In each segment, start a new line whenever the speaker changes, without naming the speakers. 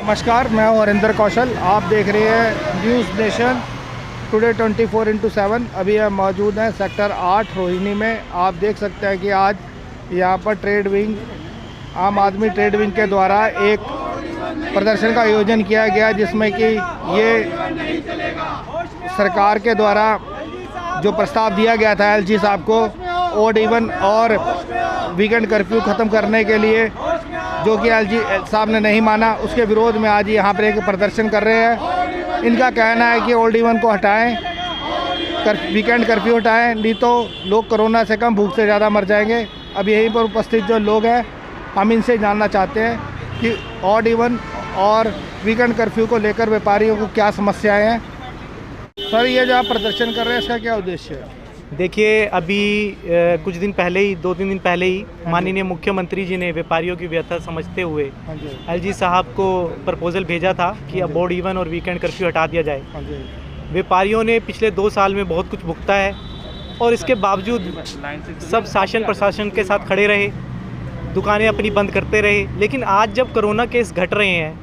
नमस्कार, मैं हूं हरिंदर कौशल। आप देख रहे हैं न्यूज़ नेशन टुडे 24/7। अभी हम मौजूद हैं सेक्टर 8 रोहिणी में। आप देख सकते हैं कि आज यहां पर ट्रेड विंग, आम आदमी ट्रेड विंग के द्वारा एक प्रदर्शन का आयोजन किया गया, जिसमें कि ये सरकार के द्वारा जो प्रस्ताव दिया गया था एलजी साहब को ऑड इवन और वीकेंड कर्फ्यू ख़त्म करने के लिए, जो कि एलजी साहब ने नहीं माना, उसके विरोध में आज यहाँ पर एक प्रदर्शन कर रहे हैं। इनका कहना है कि ऑड इवन को हटाएं, वीकेंड कर्फ्यू हटाएं, नहीं तो लोग कोरोना से कम भूख से ज़्यादा मर जाएंगे। अब यहीं पर उपस्थित जो लोग हैं, हम इनसे जानना चाहते हैं कि ऑड इवन और वीकेंड कर्फ्यू को लेकर व्यापारियों को क्या समस्याएं हैं। सर, ये जो आप प्रदर्शन कर रहे हैं, इसका क्या उद्देश्य है?
देखिए, अभी कुछ दिन पहले ही, 2-3 दिन पहले ही माननीय मुख्यमंत्री जी ने व्यापारियों की व्यथा समझते हुए एलजी साहब को प्रपोजल भेजा था कि अब ऑड इवन और वीकेंड कर्फ्यू हटा दिया जाए। व्यापारियों ने पिछले 2 साल में बहुत कुछ भुगता है और इसके बावजूद सब शासन प्रशासन के साथ खड़े रहे, दुकानें अपनी बंद करते रहे। लेकिन आज जब कोरोना केस घट रहे हैं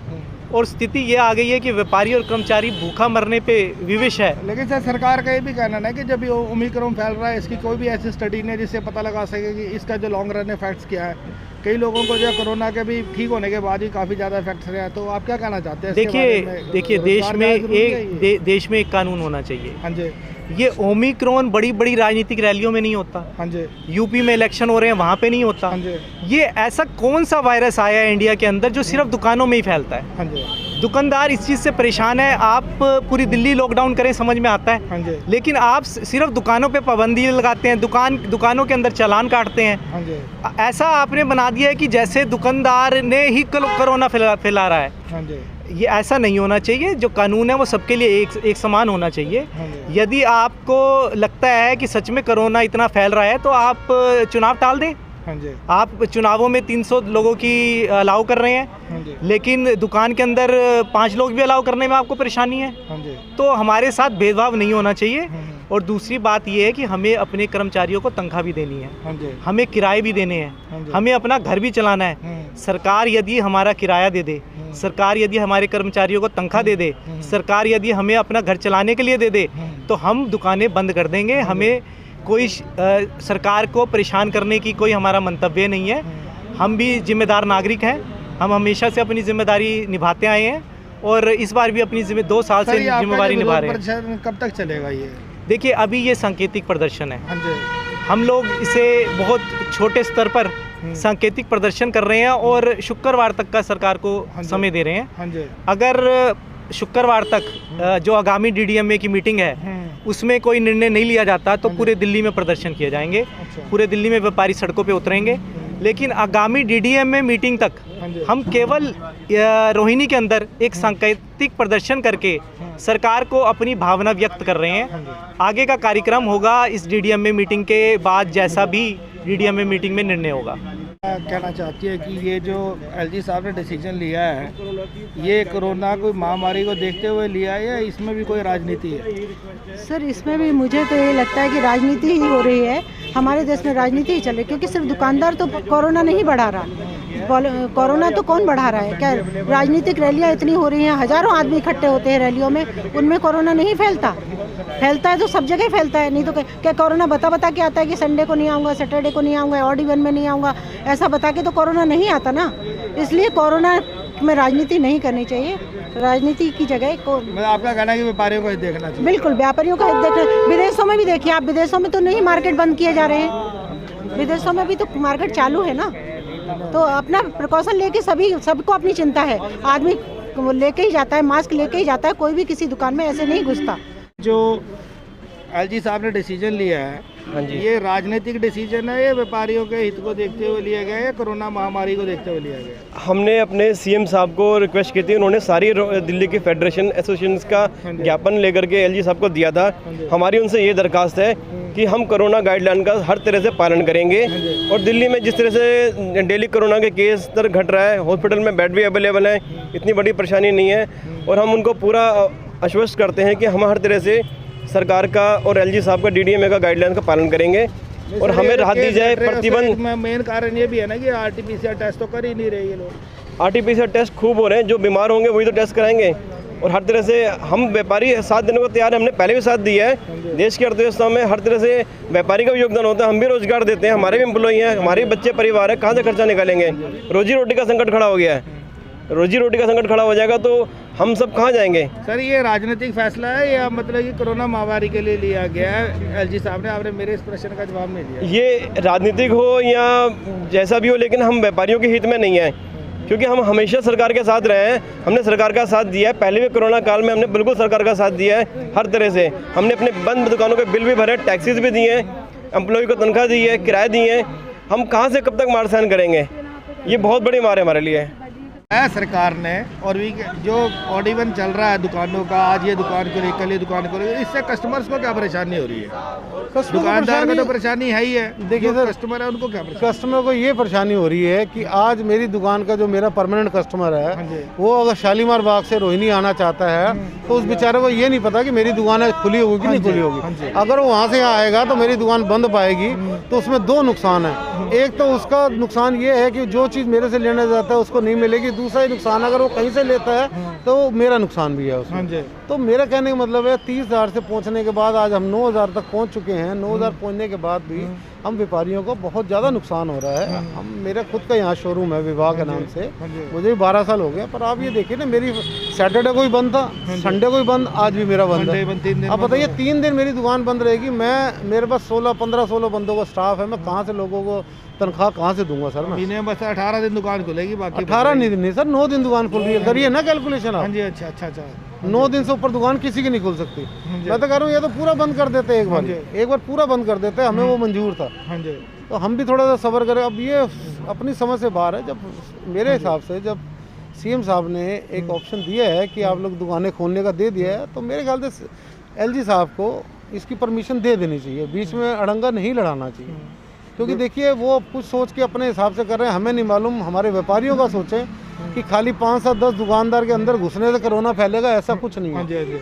और स्थिति ये आ गई है कि व्यापारी और कर्मचारी भूखा मरने पे विवश है।
लेकिन सर, सरकार का ये भी कहना है कि जब ये ओमिक्रॉन फैल रहा है, इसकी कोई भी ऐसी स्टडी नहीं है जिससे पता लगा सके कि इसका जो लॉन्ग रन इफेक्ट्स क्या है। कई लोगों को जो कोरोना के भी ठीक होने के बाद ही काफ़ी ज़्यादा इफेक्ट्स रहे हैं। तो आप क्या कहना चाहते हैं?
देखिए, देश में एक कानून होना चाहिए।
हाँ जी।
ये ओमिक्रॉन बड़ी बड़ी राजनीतिक रैलियों में नहीं होता।
हाँ जी।
यूपी में इलेक्शन हो रहे हैं, वहाँ पे नहीं होता।
हाँ जी।
ये ऐसा कौन सा वायरस आया है इंडिया के अंदर जो सिर्फ दुकानों में ही फैलता है?
हाँ जी।
दुकानदार इस चीज़ से परेशान है। आप पूरी दिल्ली लॉकडाउन करें, समझ में आता है।
हाँ जी।
लेकिन आप सिर्फ दुकानों पे पाबंदी लगाते हैं, दुकानों के अंदर चालान काटते हैं।
हाँ जी।
ऐसा आपने बना दिया है कि जैसे दुकानदार ने ही कोरोना फैला रहा है।
हाँ जी।
ये ऐसा नहीं होना चाहिए। जो कानून है वो सबके लिए एक समान होना चाहिए। यदि आपको लगता है कि सच में कोरोना इतना फैल रहा है तो आप चुनाव टाल दें।
हाँ जी।
आप चुनावों में 300 लोगों की अलाउ कर रहे हैं,
हाँ जी,
लेकिन दुकान के अंदर 5 लोग भी अलाउ करने में आपको परेशानी है।
हाँ जी।
तो हमारे साथ भेदभाव नहीं होना चाहिए। और दूसरी बात ये है कि हमें अपने कर्मचारियों को तनख्वाह भी देनी है।
हाँ जी।
हमें किराए भी देने हैं, हमें अपना घर भी चलाना है। सरकार यदि हमारा किराया दे दे, सरकार यदि हमारे कर्मचारियों को तनख्वाह दे दे, सरकार यदि हमें अपना घर चलाने के लिए दे दे, तो हम दुकानें बंद कर देंगे। हमें कोई सरकार को परेशान करने की कोई हमारा मंतव्य नहीं है। हम भी जिम्मेदार नागरिक हैं। हम हमेशा से अपनी जिम्मेदारी निभाते आए हैं और इस बार भी अपनी 2 साल से जिम्मेदारी निभा रहे हैं।
कब तक चलेगा ये?
देखिए, अभी ये सांकेतिक प्रदर्शन है।
हाँ जी।
हम लोग इसे बहुत छोटे स्तर पर सांकेतिक प्रदर्शन कर रहे हैं और शुक्रवार तक का सरकार को समय दे रहे हैं।
हाँ जी।
अगर शुक्रवार तक जो आगामी डीडीएमए की मीटिंग है उसमें कोई निर्णय नहीं लिया जाता तो पूरे दिल्ली में प्रदर्शन किए जाएंगे। पूरे दिल्ली में व्यापारी सड़कों पे उतरेंगे। लेकिन आगामी डीडीएमए मीटिंग तक हम केवल रोहिणी के अंदर एक सांकेतिक प्रदर्शन करके सरकार को अपनी भावना व्यक्त कर रहे हैं। आगे का कार्यक्रम होगा इस डीडीएमए मीटिंग के बाद, जैसा भी डीडीएमए मीटिंग में निर्णय होगा।
कहना चाहती है कि ये जो एलजी साहब ने डिसीजन लिया है, ये कोरोना को महामारी को देखते हुए लिया है या इसमें भी कोई राजनीति है?
सर, इसमें भी मुझे तो ये लगता है कि राजनीति ही हो रही है। हमारे देश में राजनीति ही चल रही है, क्योंकि सिर्फ दुकानदार तो कोरोना नहीं बढ़ा रहा। कोरोना तो कौन बढ़ा रहा है? क्या राजनीतिक रैलियाँ इतनी हो रही हैं, हज़ारों आदमी इकट्ठे होते हैं रैलियों में, उनमें कोरोना नहीं फैलता? फैलता है तो सब जगह फैलता है। नहीं तो क्या कोरोना बता के आता है कि संडे को नहीं आऊँगा, सैटरडे को नहीं आऊँगा, ऑड इवन में नहीं आऊँगा, ऐसा बता के तो कोरोना नहीं आता ना। इसलिए कोरोना में राजनीति नहीं करनी चाहिए। राजनीति की जगह
आपका कहना है कि व्यापारियों को देखना चाहिए?
बिल्कुल, व्यापारियों को देखना। विदेशों में भी देखिए आप, विदेशों में तो नहीं मार्केट बंद किए जा रहे हैं, विदेशों में भी तो मार्केट चालू है ना। तो अपना प्रिकॉशन लेके सबको अपनी चिंता है। आदमी लेके ही जाता है, मास्क लेके ही जाता है, कोई भी किसी दुकान में ऐसे नहीं घुसता।
जो एलजी साहब ने डिसीजन लिया है, हाँ जी, ये राजनीतिक डिसीजन है या व्यापारियों के हित को देखते हुए लिया गया या कोरोना महामारी को देखते हुए लिया गया?
हमने अपने सीएम साहब को रिक्वेस्ट की थी, उन्होंने सारी दिल्ली की फेडरेशन एसोसिएशन का ज्ञापन लेकर के एलजी साहब को दिया था। हमारी उनसे ये दरखास्त है कि हम कोरोना गाइडलाइन का हर तरह से पालन करेंगे। और दिल्ली में जिस तरह से डेली कोरोना के केस दर घट रहा है, हॉस्पिटल में बेड भी अवेलेबल है, इतनी बड़ी परेशानी नहीं है। और हम उनको पूरा आश्वस्त करते हैं कि हम हर तरह से सरकार का और एलजी साहब का डीडीएमए का गाइडलाइन का पालन करेंगे और हमें राहत दी जाए। प्रतिबंध
मेन कारण ये भी है ना कि आरटीपीसीआर टेस्ट तो कर ही नहीं रहे ये लोग।
आरटीपीसीआर टेस्ट खूब हो रहे हैं, जो बीमार होंगे वही तो टेस्ट कराएंगे। और हर तरह से हम व्यापारी साथ देने को तैयार है, हमने पहले भी साथ दिया है। देश की अर्थव्यवस्था में हर तरह से व्यापारी का भी योगदान होता है, हम भी रोजगार देते हैं, हमारे भी एम्प्लॉई हैं, हमारे भी बच्चे परिवार है, कहाँ से खर्चा निकालेंगे। रोजी रोटी का संकट खड़ा हो गया है, रोजी रोटी का संकट खड़ा हो जाएगा तो हम सब कहाँ जाएंगे।
सर ये राजनीतिक फैसला है या मतलब कि कोरोना महामारी के लिए लिया गया है? एलजी साहब ने, आपने मेरे इस प्रश्न का जवाब नहीं दिया।
ये राजनीतिक हो या जैसा भी हो, लेकिन हम व्यापारियों के हित में नहीं हैं, क्योंकि हम हमेशा सरकार के साथ रहे हैं। हमने सरकार का साथ दिया है, पहले भी कोरोना काल में हमने बिल्कुल सरकार का साथ दिया है। हर तरह से हमने अपने बंद दुकानों के बिल भी भरे, टैक्सेस भी दिए हैं, एम्प्लॉय को तनख्वाह दी है, किराए दिए हैं। हम कहाँ से कब तक मार सहन करेंगे? ये बहुत बड़ी मार है हमारे लिए।
सरकार ने और भी जो ऑड इवन चल रहा है दुकानों का, आज ये दुकान को लेकर, कल ये दुकान को लेकर, इससे कस्टमर्स को क्या परेशानी हो रही है? दुकानदार को तो परेशानी है ही है।
देखिए सर,
कस्टमर है उनको क्या परेशानी?
कस्टमर को ये परेशानी हो रही है कि आज मेरी दुकान का जो मेरा परमानेंट कस्टमर है, वो अगर शालीमार बाग से रोहिणी आना चाहता है तो उस बेचारे को ये नहीं पता कि मेरी दुकान खुली होगी कि नहीं खुली होगी। अगर वो वहाँ से आएगा तो मेरी दुकान बंद पाएगी, तो उसमें दो नुकसान है। एक तो उसका नुकसान ये है कि जो चीज़ मेरे से लेने जाता है उसको नहीं मिलेगी। दूसरा नुकसान, अगर वो कहीं से लेता है तो मेरा नुकसान भी है उसमें। तो मेरा कहने का मतलब है 30,000 से पहुंचने के बाद आज हम 9,000 तक पहुंच चुके हैं। 9,000 पहुंचने के बाद भी हम व्यापारियों को बहुत ज़्यादा नुकसान हो रहा है। हम मेरा खुद का यहाँ शोरूम है विवाह के नाम से, मुझे भी 12 साल हो गए। पर आप ये देखिए ना, मेरी सैटरडे को ही बंद था, संडे को ही बंद, आज भी मेरा बंद है। अब बताइए 3 दिन मेरी दुकान बंद रहेगी। मेरे पास 15-16 बंदों का स्टाफ है, मैं कहाँ से लोगों को तनख्वाह कहाँ से दूंगा सर? मैं
बस 18 दिन दुकान खुलेगी, बाकी
18 नहीं सर, 9 दिन दुकान खुल रही है। करिए ना कैलकुलेशन आप।
अच्छा
9 दिन से ऊपर दुकान किसी की नहीं खुल सकती। मैं तो कह रहा हूँ ये तो पूरा बंद कर देते, एक बार पूरा बंद कर देते, हमें वो मंजूर था। तो हम भी थोड़ा सा सब्र करें। अब ये अपनी समझ से बाहर है। जब मेरे हिसाब से जब सीएम साहब ने एक ऑप्शन दिया है कि आप लोग दुकानें खोलने का दे दिया है, तो मेरे ख्याल से एलजी साहब को इसकी परमिशन दे देनी चाहिए, बीच में अड़ंगा नहीं लड़ाना चाहिए। क्योंकि देखिए वो कुछ सोच के अपने हिसाब से कर रहे हैं, हमें नहीं मालूम। हमारे व्यापारियों का सोचें कि खाली 5-7-10 दुकानदार के अंदर घुसने से कोरोना फैलेगा, ऐसा कुछ नहीं है।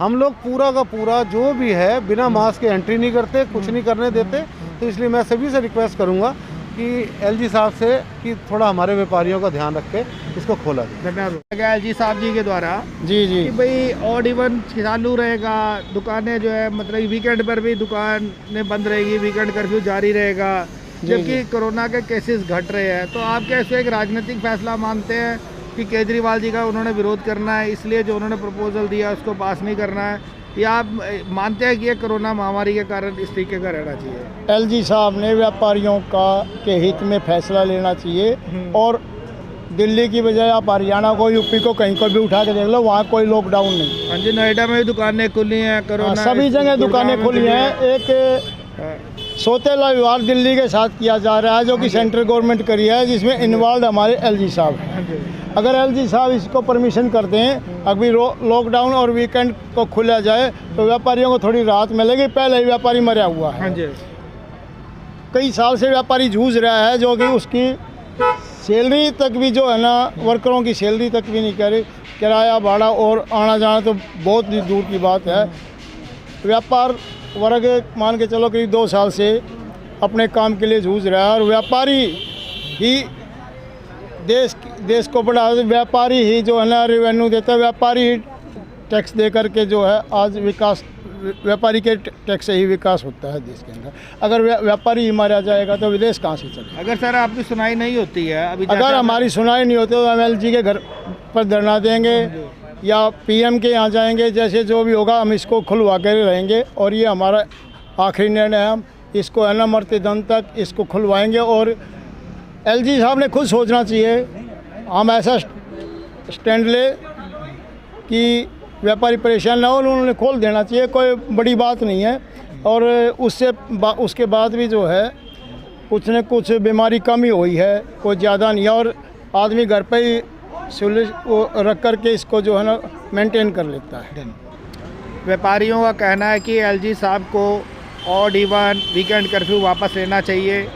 हम लोग पूरा का पूरा जो भी है बिना मास्क के एंट्री नहीं करते, कुछ नहीं करने देते। तो इसलिए मैं सभी से रिक्वेस्ट करूंगा कि एलजी साहब से कि थोड़ा हमारे व्यापारियों का ध्यान रख के इसको खोला जाए।
धन्यवाद। एलजी साहब जी के द्वारा
जी
कि भाई ऑड इवन चालू रहेगा, दुकानें जो है मतलब वीकेंड पर भी दुकानें बंद रहेगी, वीकेंड कर्फ्यू जारी रहेगा, जबकि कोरोना के केसेस घट रहे हैं। तो आप कैसे एक राजनीतिक फैसला मानते हैं कि केजरीवाल जी का उन्होंने विरोध करना है, इसलिए जो उन्होंने प्रपोजल दिया उसको पास नहीं करना है, या आप मानते हैं कि ये कोरोना महामारी के कारण इस तरीके का रहना चाहिए?
एलजी साहब ने व्यापारियों के हित में फैसला लेना चाहिए। और दिल्ली की बजाय आप हरियाणा को, यूपी को, कहीं को भी उठा के देख लो, वहाँ कोई लॉकडाउन नहीं।
हाँ जी, नोएडा में भी दुकानें खुली हैं, कोरोना
सभी जगह दुकानें खुली हैं। एक सौतेला व्यवहार दिल्ली के साथ किया जा रहा है, जो कि सेंट्रल गवर्नमेंट करी है, जिसमें इन्वॉल्व हमारे एलजी साहब हैं। अगर एलजी साहब इसको परमिशन करते हैं, अभी लॉकडाउन और वीकेंड को खुला जाए तो व्यापारियों को थोड़ी राहत मिलेगी। पहले ही व्यापारी मरा हुआ है, कई साल से व्यापारी जूझ रहा है, जो कि उसकी सैलरी तक भी जो है ना, वर्करों की सैलरी तक भी नहीं कर रही। किराया भाड़ा और आना जाना तो बहुत ही दूर की बात है। व्यापार वर्ग मान के चलो करीब 2 साल से अपने काम के लिए जूझ रहा है। और व्यापारी ही देश को बढ़ा, व्यापारी ही जो है ना रेवेन्यू देता है, व्यापारी ही टैक्स दे करके जो है आज विकास, व्यापारी के टैक्स से ही विकास होता है देश के अंदर। अगर व्यापारी ही मारा जाएगा तो विदेश कहाँ से चलेगा?
अगर सर आपकी सुनाई नहीं होती है अभी,
अगर हमारी सुनाई नहीं होती तो हम एलजी के घर पर धरना देंगे या पीएम के यहाँ जाएंगे। जैसे जो भी होगा हम इसको खुलवा कर रहेंगे। और ये हमारा आखिरी निर्णय है, हम इसको है ना मरते दम तक इसको खुलवाएंगे। और एलजी साहब ने खुद सोचना चाहिए, हम ऐसा स्टैंड ले कि व्यापारी परेशान ना हो, उन्होंने खोल देना चाहिए, कोई बड़ी बात नहीं है। और उसके बाद भी जो है कुछ न कुछ बीमारी कम ही हुई है, कोई ज़्यादा नहीं है। और आदमी घर पे ही रख कर के इसको जो है ना मेंटेन कर लेता है।
व्यापारियों का कहना है कि एलजी साहब को ऑड इवन वीकेंड कर्फ्यू वापस लेना चाहिए।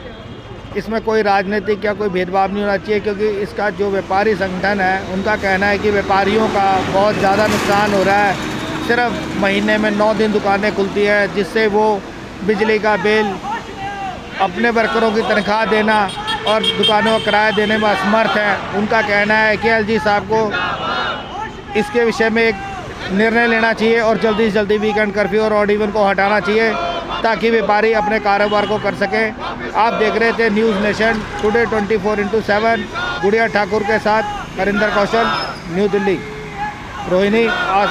इसमें कोई राजनीतिक या कोई भेदभाव नहीं होना चाहिए, क्योंकि इसका जो व्यापारी संगठन है उनका कहना है कि व्यापारियों का बहुत ज़्यादा नुकसान हो रहा है। सिर्फ महीने में 9 दिन दुकानें खुलती हैं, जिससे वो बिजली का बिल, अपने वर्करों की तनख्वाह देना और दुकानों का किराया देने में असमर्थ है। उनका कहना है कि एलजी साहब को इसके विषय में एक निर्णय लेना चाहिए और जल्दी से जल्दी वीकेंड कर्फ्यू और ऑड इवन को हटाना चाहिए, ताकि व्यापारी अपने कारोबार को कर सकें। आप देख रहे थे न्यूज़ नेशन टुडे 24/7 गुड़िया ठाकुर के साथ हरिंदर कौशल, न्यू दिल्ली। रोहिणी आज